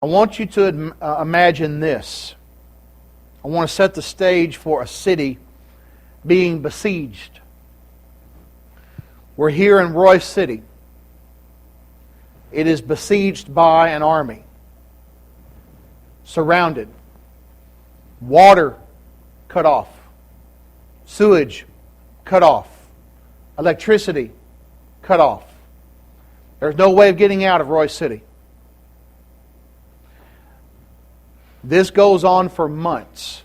I want you to imagine this. I want to set the stage for a city being besieged. We're here in Royse City. It is besieged by an army. Surrounded. Water cut off. Sewage cut off. Electricity cut off. There's no way of getting out of Royse City. This goes on for months.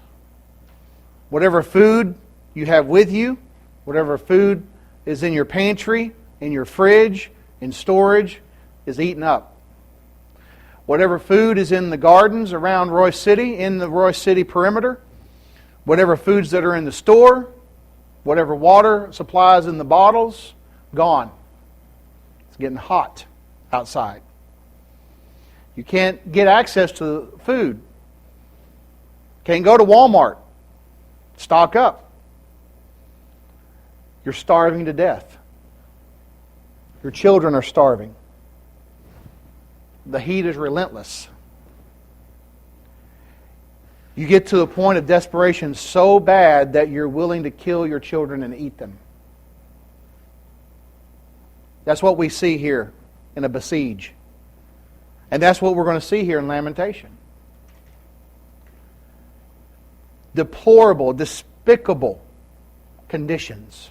Whatever food you have with you, whatever food is in your pantry, in your fridge, in storage, is eaten up. Whatever food is in the gardens around Royse City, in the Royse City perimeter, whatever foods that are in the store, whatever water supplies in the bottles, gone. It's getting hot outside. You can't get access to food. Can't go to Walmart. Stock up. You're starving to death. Your children are starving. The heat is relentless. You get to a point of desperation so bad that you're willing to kill your children and eat them. That's what we see here in a besiege. And that's what we're going to see here in Lamentation. Deplorable, despicable conditions.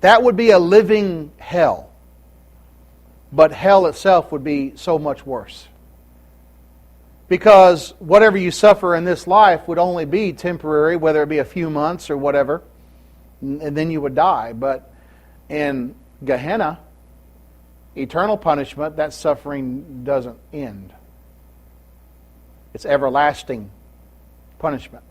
That would be a living hell. But hell itself would be so much worse. Because whatever you suffer in this life would only be temporary, whether it be a few months or whatever, and then you would die. But in Gehenna, eternal punishment, that suffering doesn't end. It's everlasting punishment.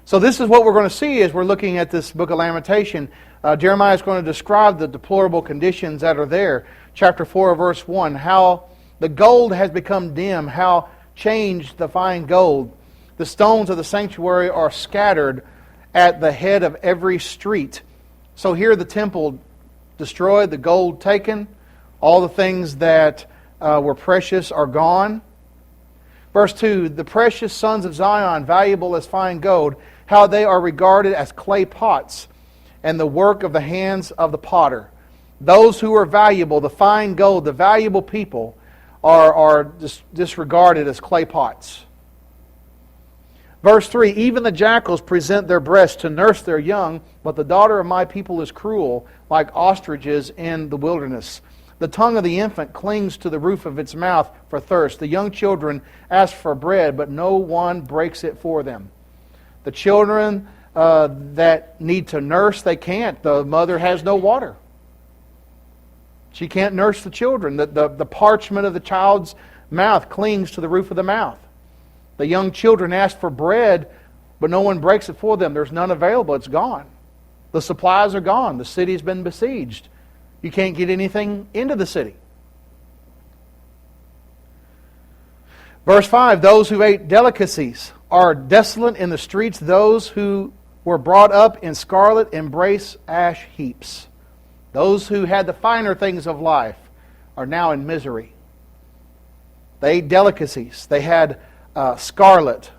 So this is what we're going to see as we're looking at this book of Lamentation. Jeremiah is going to describe the deplorable conditions that are there. Chapter 4, verse 1, how the gold has become dim, how changed the fine gold. The stones of the sanctuary are scattered at the head of every street. So here the temple destroyed, the gold taken, all the things that were precious are gone. Verse 2, the precious sons of Zion, valuable as fine gold, how they are regarded as clay pots and the work of the hands of the potter. Those who are valuable, the fine gold, the valuable people, are disregarded as clay pots. Verse 3, even the jackals present their breasts to nurse their young, but the daughter of my people is cruel, like ostriches in the wilderness. The tongue of the infant clings to the roof of its mouth for thirst. The young children ask for bread, but no one breaks it for them. The children that need to nurse, they can't. The mother has no water. She can't nurse the children. The parchment of the child's mouth clings to the roof of the mouth. The young children ask for bread, but no one breaks it for them. There's none available. It's gone. The supplies are gone. The city's been besieged. You can't get anything into the city. Verse 5, those who ate delicacies are desolate in the streets. Those who were brought up in scarlet embrace ash heaps. Those who had the finer things of life are now in misery. They ate delicacies. They had scarlet.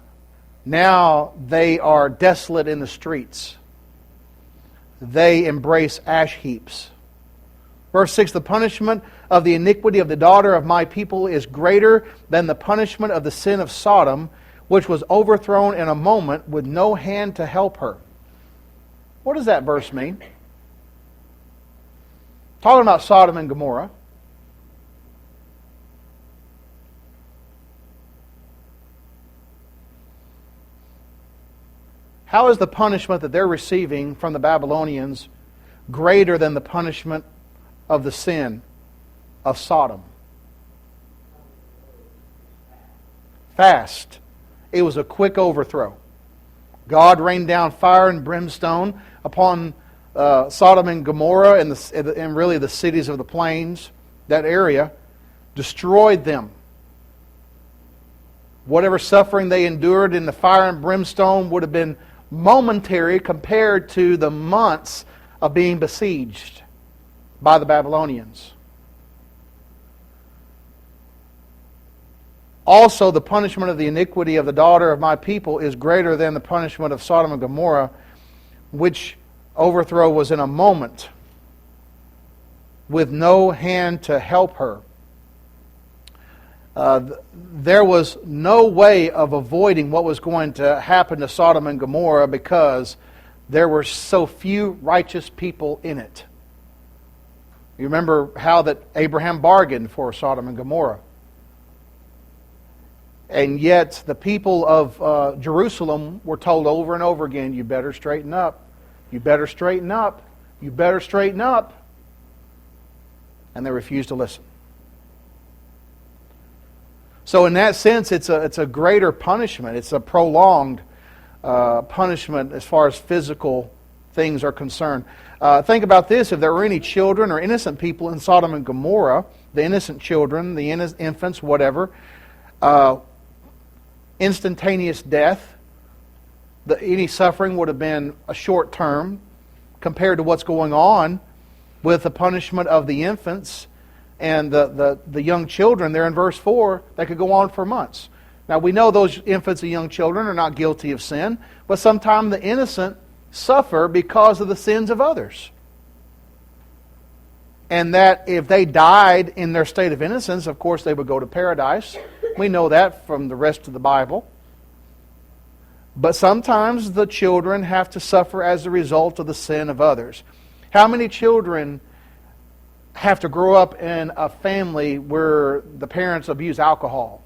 Now they are desolate in the streets. They embrace ash heaps. Verse 6, the punishment of the iniquity of the daughter of my people is greater than the punishment of the sin of Sodom, which was overthrown in a moment with no hand to help her. What does that verse mean? Talking about Sodom and Gomorrah. How is the punishment that they're receiving from the Babylonians greater than the punishment of the sin of Sodom? Fast. It was a quick overthrow. God rained down fire and brimstone upon Sodom and Gomorrah and really the cities of the plains, that area, destroyed them. Whatever suffering they endured in the fire and brimstone would have been momentary compared to the months of being besieged by the Babylonians. Also, the punishment of the iniquity of the daughter of my people is greater than the punishment of Sodom and Gomorrah, which overthrow was in a moment, with no hand to help her. There was no way of avoiding what was going to happen to Sodom and Gomorrah because there were so few righteous people in it. You remember how that Abraham bargained for Sodom and Gomorrah. And yet the people of Jerusalem were told over and over again, you better straighten up. You better straighten up. You better straighten up. And they refused to listen. So in that sense, it's a greater punishment. It's a prolonged punishment as far as physical things are concerned. Think about this. If there were any children or innocent people in Sodom and Gomorrah, the innocent children, the infants, whatever, instantaneous death, any suffering would have been a short term compared to what's going on with the punishment of the infants and the young children there in verse 4 that could go on for months. Now we know those infants and young children are not guilty of sin, but sometimes the innocent suffer because of the sins of others. And that if they died in their state of innocence, of course they would go to paradise. We know that from the rest of the Bible. But sometimes the children have to suffer as a result of the sin of others. How many children have to grow up in a family where the parents abuse alcohol?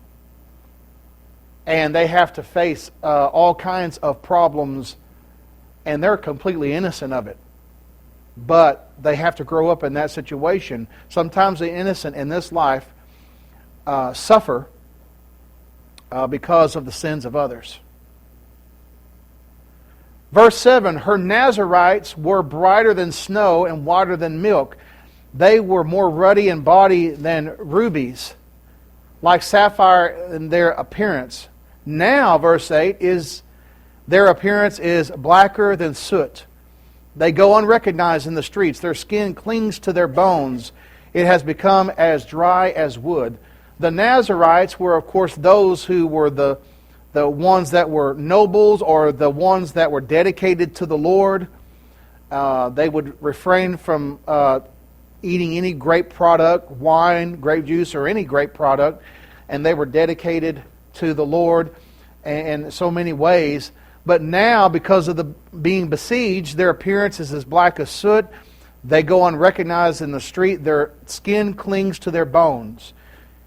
And they have to face all kinds of problems, and they're completely innocent of it. But they have to grow up in that situation. Sometimes the innocent in this life suffer because of the sins of others. Verse 7, her Nazarites were brighter than snow and whiter than milk. They were more ruddy in body than rubies, like sapphire in their appearance. Now, verse 8, their appearance is blacker than soot. They go unrecognized in the streets. Their skin clings to their bones. It has become as dry as wood. The Nazarites were, of course, those who were the ones that were nobles or the ones that were dedicated to the Lord. They would refrain from eating any grape product, wine, grape juice, or any grape product. And they were dedicated to the Lord in so many ways. But now, because of the being besieged, their appearance is as black as soot. They go unrecognized in the street. Their skin clings to their bones.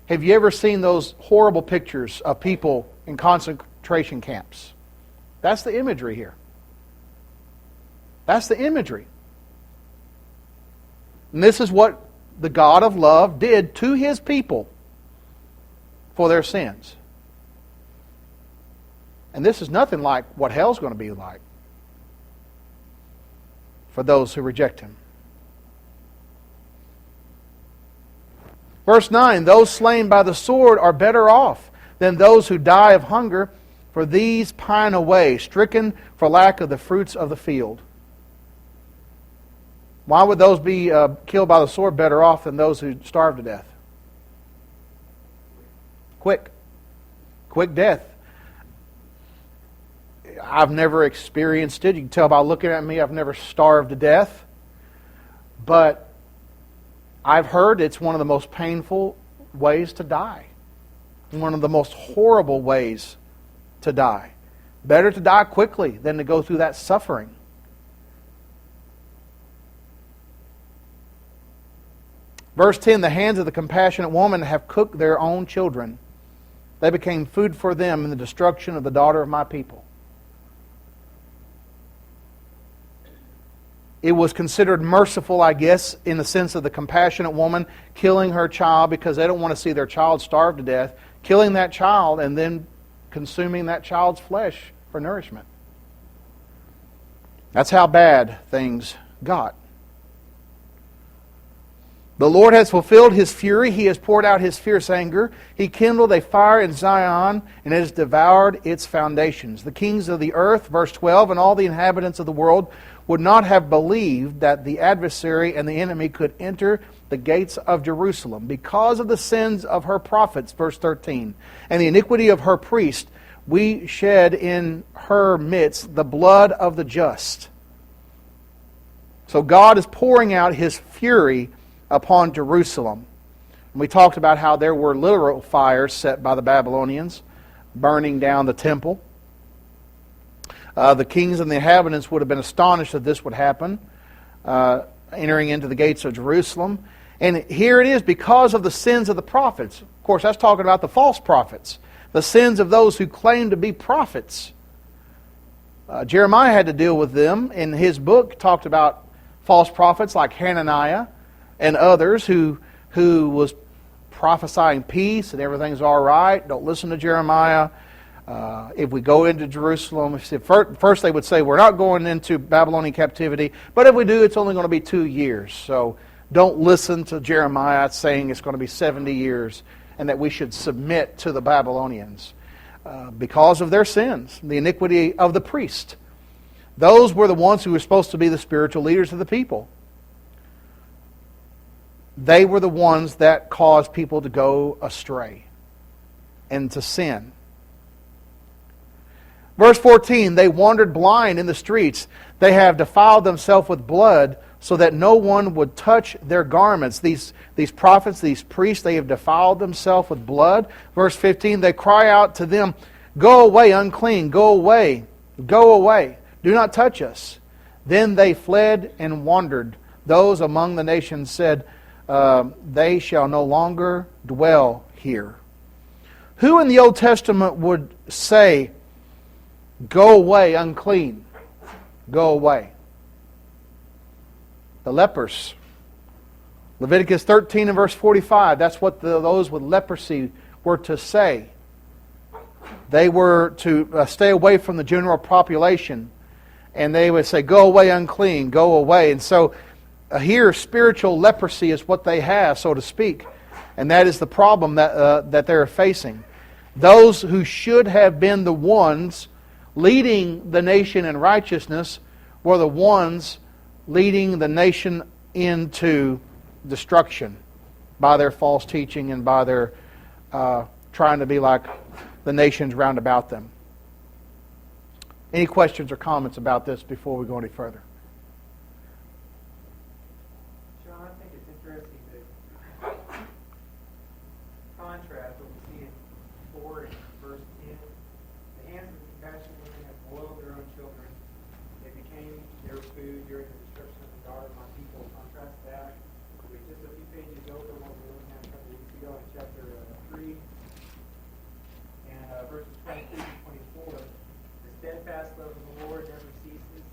Have you ever seen those horrible pictures of people in concentration camps? That's the imagery here. That's the imagery. And this is what the God of love did to His people for their sins. And this is nothing like what hell's going to be like for those who reject Him. Verse 9, those slain by the sword are better off than those who die of hunger, for these pine away, stricken for lack of the fruits of the field. Why would those be killed by the sword better off than those who starve to death? Quick death. I've never experienced it. You can tell by looking at me, I've never starved to death. But I've heard it's one of the most painful ways to die. One of the most horrible ways to die. Better to die quickly than to go through that suffering. Verse 10, the hands of the compassionate woman have cooked their own children. They became food for them in the destruction of the daughter of my people. It was considered merciful, I guess, in the sense of the compassionate woman killing her child because they don't want to see their child starve to death, killing that child and then consuming that child's flesh for nourishment. That's how bad things got. The Lord has fulfilled His fury. He has poured out His fierce anger. He kindled a fire in Zion, and it has devoured its foundations. The kings of the earth, verse 12, and all the inhabitants of the world would not have believed that the adversary and the enemy could enter the gates of Jerusalem, because of the sins of her prophets, verse 13, and the iniquity of her priests, we shed in her midst the blood of the just. So God is pouring out His fury upon Jerusalem. And we talked about how there were literal fires set by the Babylonians, burning down the temple. The kings and the inhabitants would have been astonished that this would happen, entering into the gates of Jerusalem. And here it is, because of the sins of the prophets. Of course, that's talking about the false prophets. The sins of those who claim to be prophets. Jeremiah had to deal with them. In his book, talked about false prophets like Hananiah and others who was prophesying peace and everything's all right. Don't listen to Jeremiah. If we go into Jerusalem, first they would say, we're not going into Babylonian captivity, but if we do, it's only going to be 2 years. So don't listen to Jeremiah saying it's going to be 70 years and that we should submit to the Babylonians because of their sins, the iniquity of the priest. Those were the ones who were supposed to be the spiritual leaders of the people. They were the ones that caused people to go astray and to sin. Verse 14, they wandered blind in the streets. They have defiled themselves with blood, so that no one would touch their garments. These prophets, these priests, they have defiled themselves with blood. Verse 15, they cry out to them, go away, unclean, go away, go away, do not touch us. Then they fled and wandered. Those among the nations said, they shall no longer dwell here. Who in the Old Testament would say, go away, unclean, go away? The lepers. Leviticus 13 and verse 45, that's what those with leprosy were to say. They were to stay away from the general population. And they would say, go away, unclean, go away. And so here, spiritual leprosy is what they have, so to speak. And that is the problem that they're facing. Those who should have been the ones leading the nation in righteousness were the ones leading the nation into destruction by their false teaching and by their trying to be like the nations round about them. Any questions or comments about this before we go any further? Shawn, I think it's interesting to contrast what we see in 4 and verse 10. The hands of compassion women have boiled their own children. They became their food during the destruction of the daughter of my people. Contrast that with just a few pages over what we were looking at a couple weeks ago in chapter 3 and verses 23 and 24. The steadfast love of the Lord never ceases.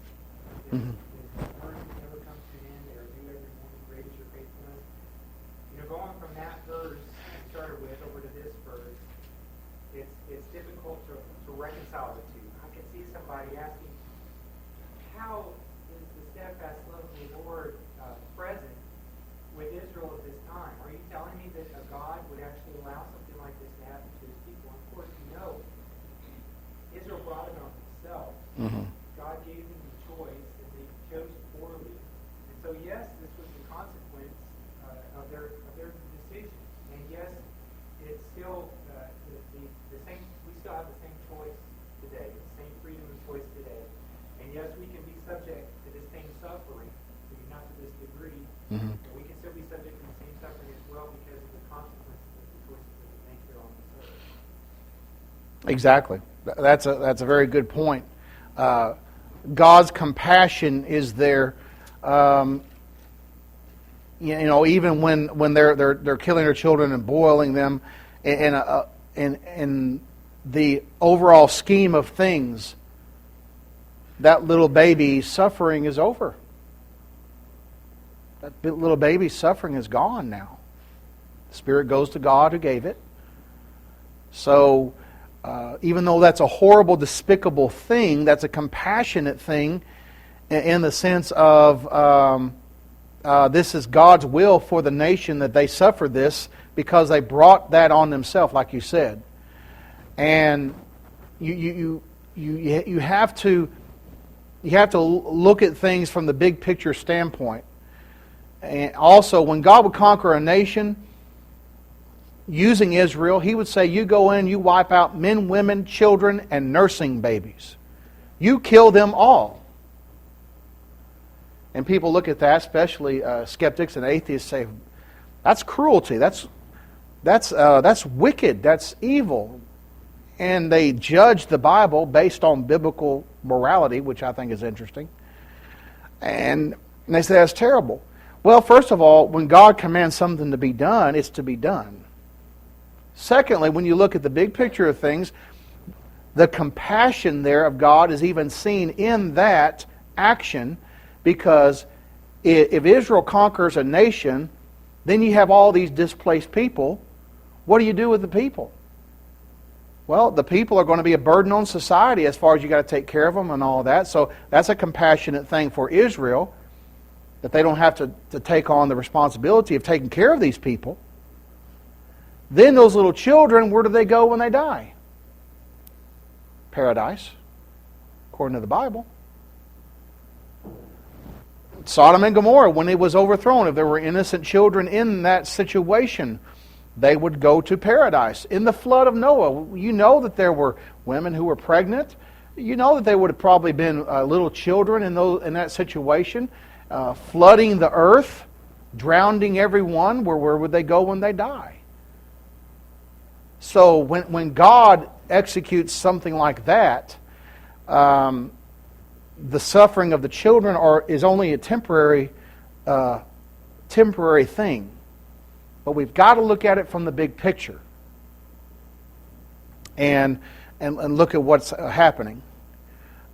His mercy never comes to an end. They are new every morning. Great is your faithfulness. Going from that verse we started with over to this verse, it's difficult to reconcile the two. I can see somebody asking, how is the steadfast love of the Lord present with Israel at this time? Are you telling me that a God would actually allow something like this to happen to his people? And of course, Israel brought it on themselves. Mm-hmm. God gave them the choice, and they chose poorly. And so, yes, this was the consequence of their decision. And yes, it's still the same. We still have the same choice today, the same freedom of choice today. And yes, we can be subject to the same suffering, maybe not to this degree, Mm-hmm. but we can still be subject to the same suffering as well because of the consequences of the choices that we make here on this earth. Exactly. That's a very good point. God's compassion is there. Even when they're killing their children and boiling them, in the overall scheme of things, that little baby's suffering is over. That little baby's suffering is gone now. The Spirit goes to God who gave it. So, even though that's a horrible, despicable thing, that's a compassionate thing in the sense of this is God's will for the nation that they suffer this because they brought that on themselves, like you said. And you have to look at things from the big picture standpoint. And also, when God would conquer a nation using Israel, He would say, you go in, you wipe out men, women, children, and nursing babies. You kill them all. And people look at that, especially skeptics and atheists, say, that's cruelty. That's wicked. That's evil. And they judge the Bible based on biblical morality, which I think is interesting. And they say that's terrible. Well, first of all, when God commands something to be done, it's to be done. Secondly, when you look at the big picture of things, the compassion there of God is even seen in that action, because if Israel conquers a nation, then you have all these displaced people. What do you do with the people? Well, the people are going to be a burden on society as far as you got to take care of them and all that. So that's a compassionate thing for Israel, that they don't have to take on the responsibility of taking care of these people. Then those little children, where do they go when they die? Paradise, according to the Bible. Sodom and Gomorrah, when it was overthrown, if there were innocent children in that situation, they would go to paradise. In the flood of Noah, you know that there were women who were pregnant. You know that they would have probably been little children in that situation, flooding the earth, drowning everyone. Where would they go when they die? So when God executes something like that, the suffering of the children is only a temporary thing. But we've got to look at it from the big picture and look at what's happening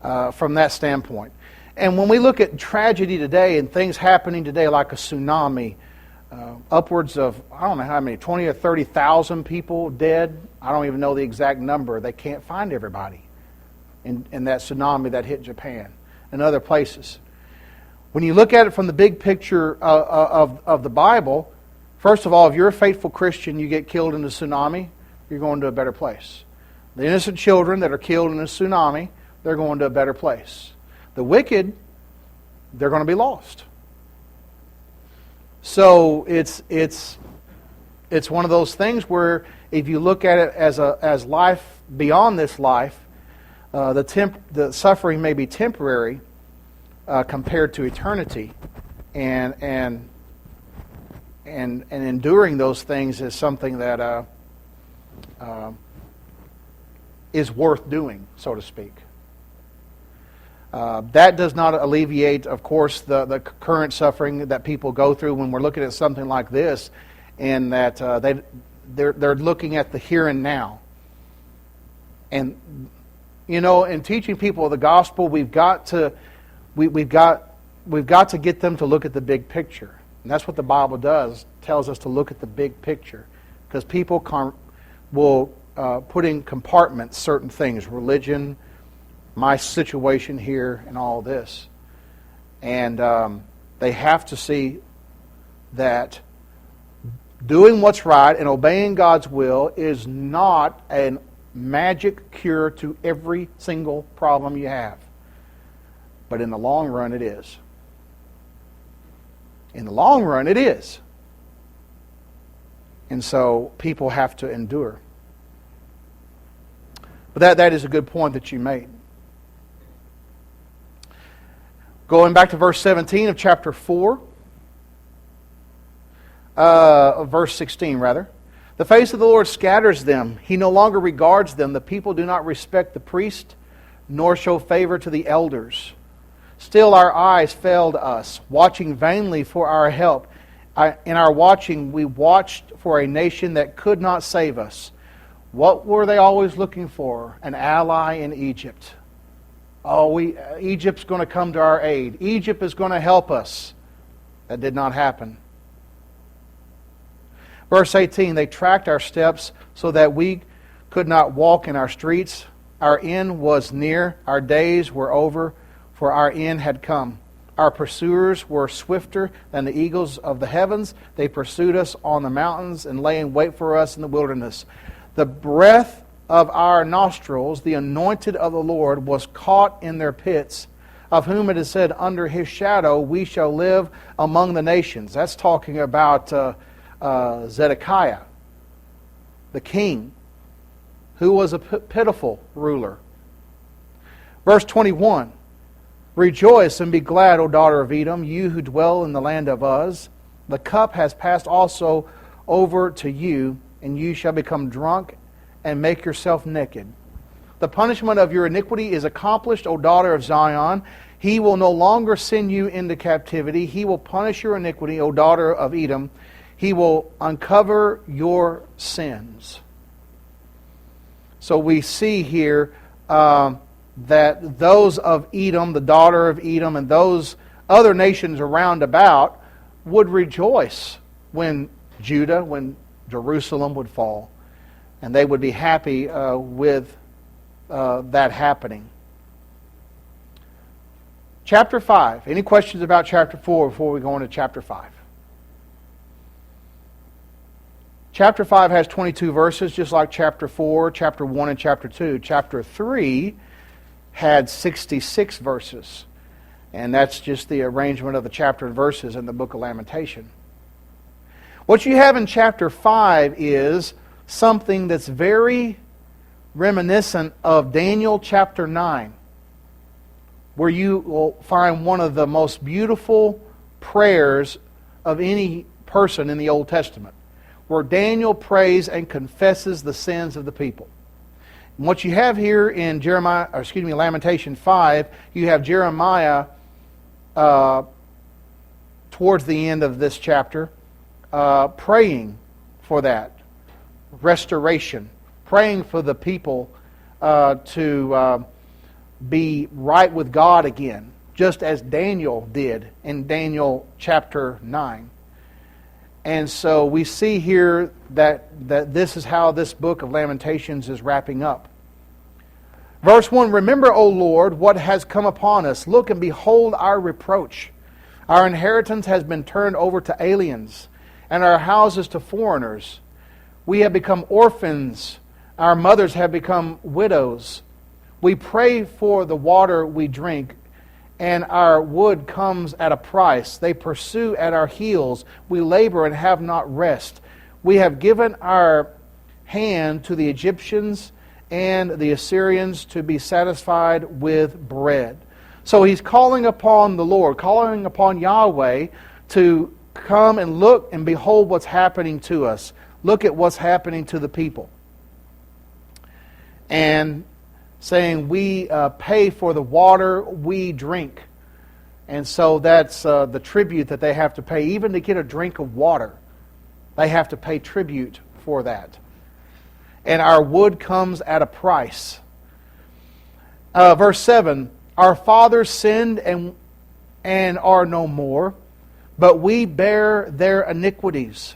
from that standpoint. And when we look at tragedy today and things happening today like a tsunami, upwards of, I don't know how many, 20 or 30,000 people dead. I don't even know the exact number. They can't find everybody in that tsunami that hit Japan and other places. When you look at it from the big picture of the Bible, first of all, if you're a faithful Christian, you get killed in a tsunami, you're going to a better place. The innocent children that are killed in a tsunami, they're going to a better place. The wicked, they're going to be lost. So it's one of those things where if you look at it as life beyond this life, the suffering may be temporary compared to eternity, and enduring those things is something that is worth doing, so to speak. That does not alleviate, of course, the current suffering that people go through when we're looking at something like this, and that they're looking at the here and now. And in teaching people the gospel, we've got to get them to look at the big picture. And that's what the Bible does, tells us to look at the big picture. Because people will put in compartments certain things, religion, my situation here, and all this. And they have to see that doing what's right and obeying God's will is not a magic cure to every single problem you have. But in the long run, it is. In the long run, it is. And so people have to endure. But that is a good point that you made. Going back to verse 17 of chapter 4, verse 16 rather. The face of the Lord scatters them. He no longer regards them. The people do not respect the priest, nor show favor to the elders. Still our eyes failed us, watching vainly for our help. In our watching, we watched for a nation that could not save us. What were they always looking for? An ally in Egypt. Egypt's going to come to our aid. Egypt is going to help us. That did not happen. Verse 18, they tracked our steps so that we could not walk in our streets. Our end was near, our days were over, for our end had come. Our pursuers were swifter than the eagles of the heavens. They pursued us on the mountains and lay in wait for us in the wilderness. The breath of our nostrils, the anointed of the Lord, was caught in their pits. of whom it is said, under his shadow we shall live among the nations. That's talking about Zedekiah, the king, who was a pitiful ruler. Verse 21, rejoice and be glad, O daughter of Edom, you who dwell in the land of Uz. The cup has passed also over to you, and you shall become drunk and make yourself naked. The punishment of your iniquity is accomplished, O daughter of Zion. He will no longer send you into captivity. He will punish your iniquity, O daughter of Edom. He will uncover your sins. So we see here that those of Edom, the daughter of Edom, and those other nations around about would rejoice when Jerusalem would fall. And they would be happy with that happening. Chapter 5. Any questions about chapter 4 before we go into chapter 5? Chapter 5 has 22 verses, just like chapter 4, chapter 1, and chapter 2. Chapter 3 had 66 verses. And that's just the arrangement of the chapter and verses in the book of Lamentations. What you have in chapter 5 is something that's very reminiscent of Daniel chapter 9, where you will find one of the most beautiful prayers of any person in the Old Testament, where Daniel prays and confesses the sins of the people. And what you have here in Lamentations 5, you have Jeremiah towards the end of this chapter praying for that restoration, praying for the people to be right with God again, just as Daniel did in Daniel chapter 9. And so we see here that this is how this book of Lamentations is wrapping up. Verse 1, remember, O Lord, what has come upon us. Look and behold our reproach. Our inheritance has been turned over to aliens, and our houses to foreigners. We have become orphans. Our mothers have become widows. We pray for the water we drink, and our wood comes at a price. They pursue at our heels. We labor and have not rest. We have given our hand to the Egyptians and the Assyrians to be satisfied with bread. So he's calling upon the Lord, calling upon Yahweh to come and look and behold what's happening to us. Look at what's happening to the people. And saying, we pay for the water we drink. And so that's the tribute that they have to pay. Even to get a drink of water, they have to pay tribute for that. And our wood comes at a price. Verse 7, our fathers sinned and are no more, but we bear their iniquities.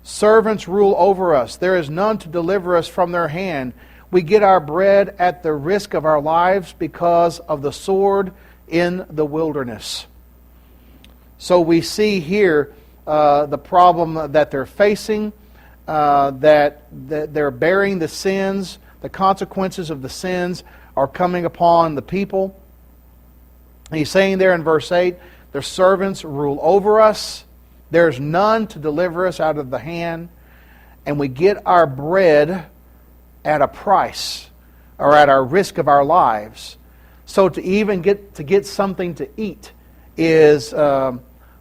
Servants rule over us. There is none to deliver us from their hand. We get our bread at the risk of our lives because of the sword in the wilderness. So we see here the problem that they're facing, that they're bearing the sins, the consequences of the sins are coming upon the people. And he's saying there in verse 8, their servants rule over us. There's none to deliver us out of the hand. And we get our bread at a price, or at our risk of our lives. So to even get something to eat is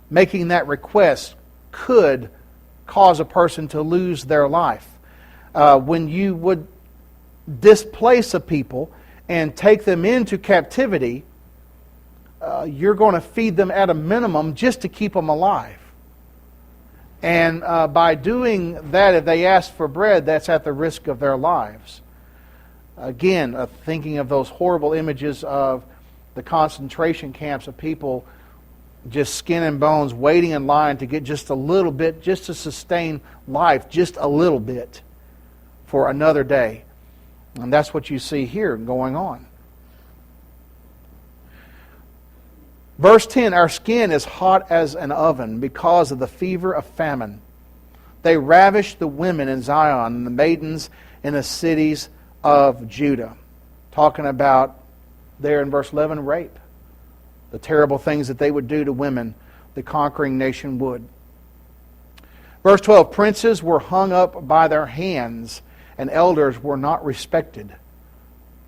making that request could cause a person to lose their life. When you would displace a people and take them into captivity, you're going to feed them at a minimum just to keep them alive. And by doing that, if they ask for bread, that's at the risk of their lives. Again, thinking of those horrible images of the concentration camps of people just skin and bones waiting in line to get just a little bit, just to sustain life just a little bit for another day. And that's what you see here going on. Verse 10, our skin is hot as an oven because of the fever of famine. They ravish the women in Zion and the maidens in the cities of Judah. Talking about, there in verse 11, rape. the terrible things that they would do to women, the conquering nation would. Verse 12, princes were hung up by their hands, and elders were not respected.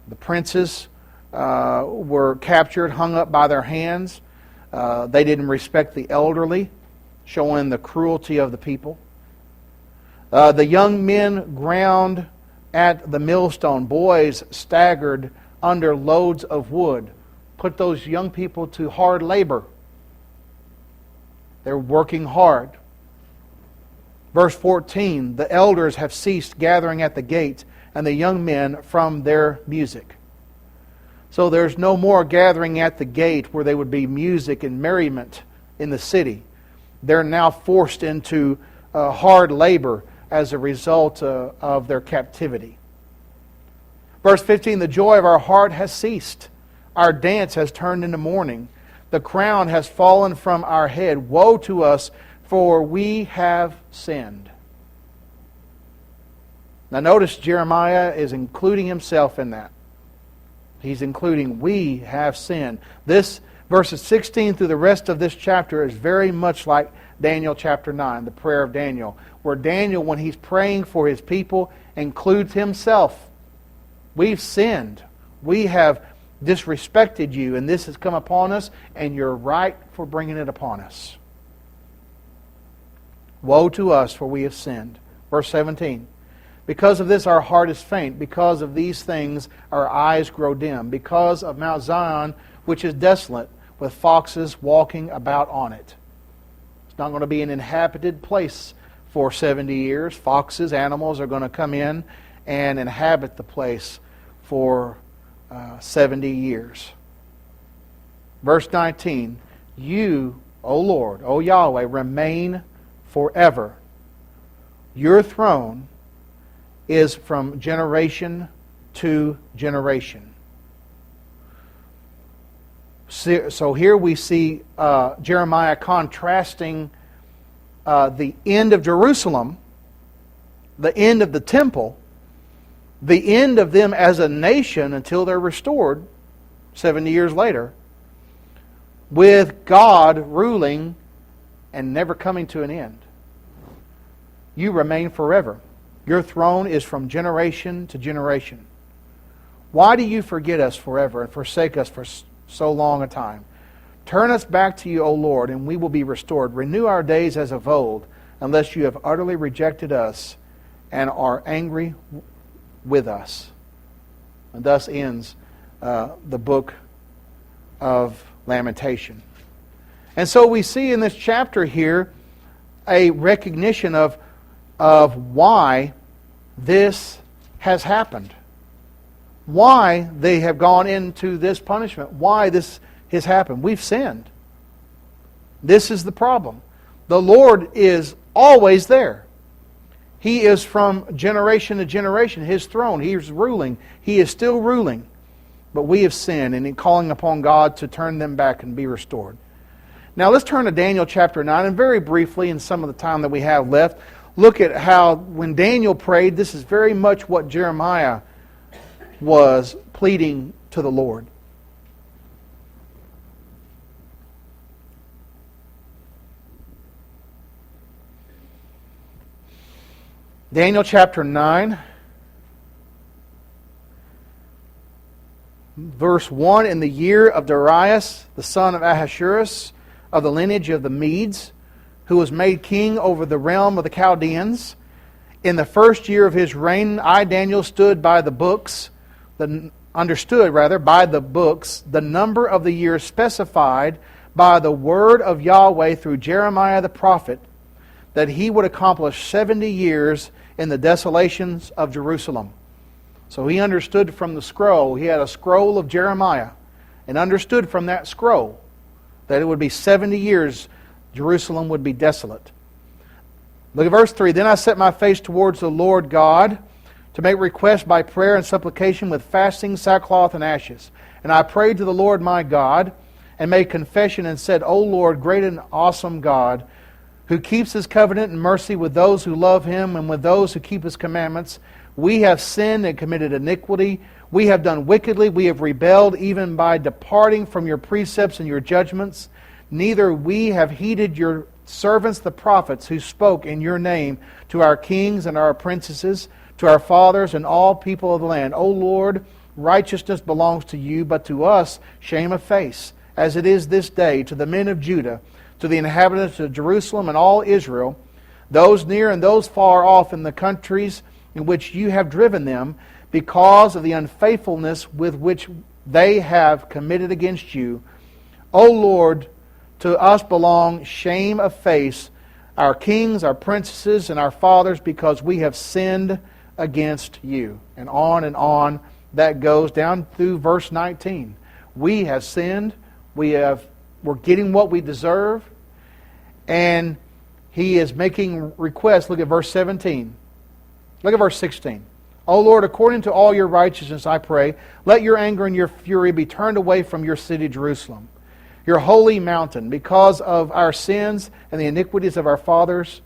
The princes were captured, hung up by their hands. They didn't respect the elderly, showing the cruelty of the people. The young men ground at the millstone. Boys staggered under loads of wood. Put those young people to hard labor. They're working hard. Verse 14, the elders have ceased gathering at the gate, and the young men from their music. So there's no more gathering at the gate where there would be music and merriment in the city. They're now forced into hard labor as a result of their captivity. Verse 15, the joy of our heart has ceased. Our dance has turned into mourning. The crown has fallen from our head. Woe to us, for we have sinned. Now notice Jeremiah is including himself in that. He's including, we have sinned. This, verses 16 through the rest of this chapter, is very much like Daniel chapter 9, the prayer of Daniel, where Daniel, when he's praying for his people, includes himself. We've sinned. We have disrespected you, and this has come upon us, and you're right for bringing it upon us. Woe to us, for we have sinned. Verse 17. Because of this our heart is faint. Because of these things our eyes grow dim. Because of Mount Zion, which is desolate, with foxes walking about on it. It's not going to be an inhabited place for 70 years. Foxes, animals are going to come in and inhabit the place for 70 years. Verse 19. You, O Lord, O Yahweh, remain forever. Your throne is from generation to generation. So here we see Jeremiah contrasting the end of Jerusalem, the end of the temple, the end of them as a nation until they're restored 70 years later, with God ruling and never coming to an end. You remain forever. Your throne is from generation to generation. Why do you forget us forever and forsake us for so long a time? Turn us back to you, O Lord, and we will be restored. Renew our days as of old, unless you have utterly rejected us and are angry with us. And thus ends the book of Lamentation. And so we see in this chapter here a recognition of why this has happened. Why they have gone into this punishment. Why this has happened. We've sinned. This is the problem. The Lord is always there. He is from generation to generation. His throne, He is ruling. He is still ruling. But we have sinned, and in calling upon God to turn them back and be restored. Now let's turn to Daniel chapter 9, and very briefly, in some of the time that we have left, look at how when Daniel prayed, this is very much what Jeremiah was pleading to the Lord. Daniel chapter 9, verse 1, in the year of Darius, the son of Ahasuerus, of the lineage of the Medes, who was made king over the realm of the Chaldeans, in the first year of his reign, I, Daniel, understood by the books, the number of the years specified by the word of Yahweh through Jeremiah the prophet, that he would accomplish 70 years in the desolations of Jerusalem. So he understood from the scroll, he had a scroll of Jeremiah, and understood from that scroll that it would be 70 years Jerusalem would be desolate. Look at verse 3. Then I set my face towards the Lord God to make request by prayer and supplication with fasting, sackcloth, and ashes. And I prayed to the Lord my God and made confession and said, O Lord, great and awesome God, who keeps His covenant and mercy with those who love Him and with those who keep His commandments, we have sinned and committed iniquity. We have done wickedly, we have rebelled even by departing from your precepts and your judgments. Neither we have heeded your servants the prophets who spoke in your name to our kings and our princesses, to our fathers and all people of the land. O Lord, righteousness belongs to you, but to us shame of face, as it is this day, to the men of Judah, to the inhabitants of Jerusalem and all Israel, those near and those far off in the countries in which you have driven them, because of the unfaithfulness with which they have committed against you. O Lord, to us belong shame of face, our kings, our princesses, and our fathers, because we have sinned against you. And on that goes down through verse 19. We have sinned. We're getting what we deserve. And he is making requests. Look at verse 17. Look at verse 16. O Lord, according to all your righteousness, I pray, let your anger and your fury be turned away from your city, Jerusalem, your holy mountain, because of our sins and the iniquities of our fathers.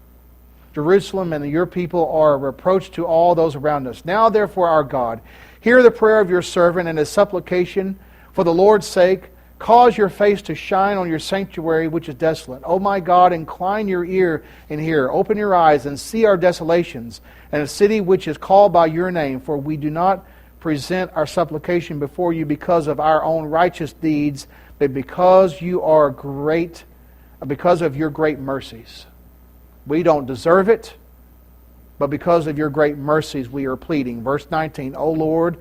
Jerusalem and your people are a reproach to all those around us. Now, therefore, our God, hear the prayer of your servant and his supplication for the Lord's sake. Cause your face to shine on your sanctuary, which is desolate. O my God, incline your ear and hear. Open your eyes and see our desolations, and a city which is called by your name. For we do not present our supplication before you because of our own righteous deeds, but because you are great, because of your great mercies. We don't deserve it, but because of your great mercies we are pleading. Verse 19, O Lord,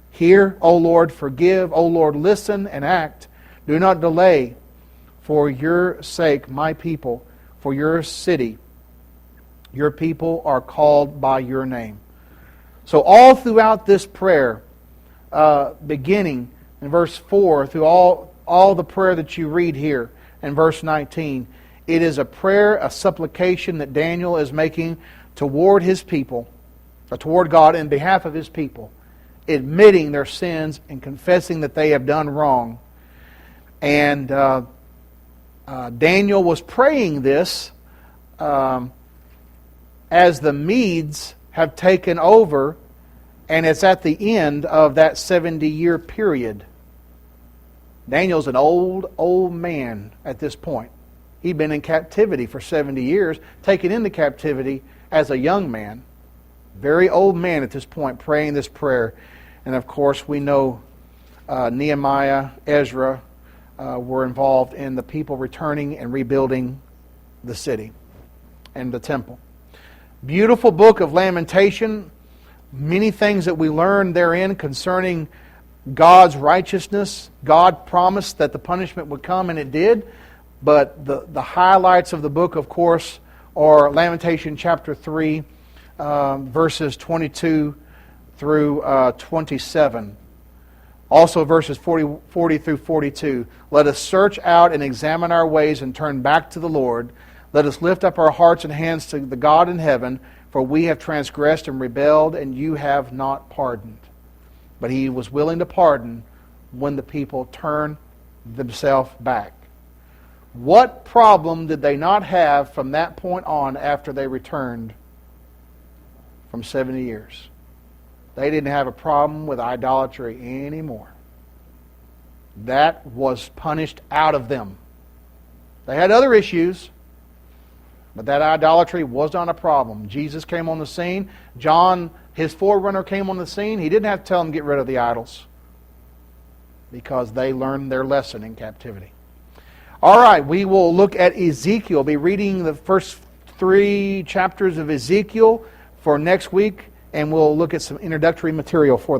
hear, O Lord, forgive, O Lord, listen and act. Do not delay for your sake, my people, for your city. Your people are called by your name. So all throughout this prayer, beginning in verse 4, through all the prayer that you read here in verse 19, it is a prayer, a supplication that Daniel is making toward his people, or toward God in behalf of his people, admitting their sins and confessing that they have done wrong. And Daniel was praying this as the Medes have taken over, and it's at the end of that 70-year period. Daniel's an old man at this point. He'd been in captivity for 70 years, taken into captivity as a young man. Very old man at this point, praying this prayer. And of course, we know Nehemiah, Ezra were involved in the people returning and rebuilding the city and the temple. Beautiful book of Lamentation. Many things that we learn therein concerning God's righteousness. God promised that the punishment would come, and it did. But the highlights of the book, of course, are Lamentation chapter 3, verses 22 through 27. Also verses 40 through 42. Let us search out and examine our ways and turn back to the Lord. Let us lift up our hearts and hands to the God in heaven, for we have transgressed and rebelled, and you have not pardoned. But he was willing to pardon when the people turned themselves back. What problem did they not have from that point on after they returned from 70 years? They didn't have a problem with idolatry anymore. That was punished out of them. They had other issues, but that idolatry was not a problem. Jesus came on the scene. John, his forerunner, came on the scene. He didn't have to tell them to get rid of the idols because they learned their lesson in captivity. All right, we will look at Ezekiel. Be reading the first 3 chapters of Ezekiel for next week, and we'll look at some introductory material for that.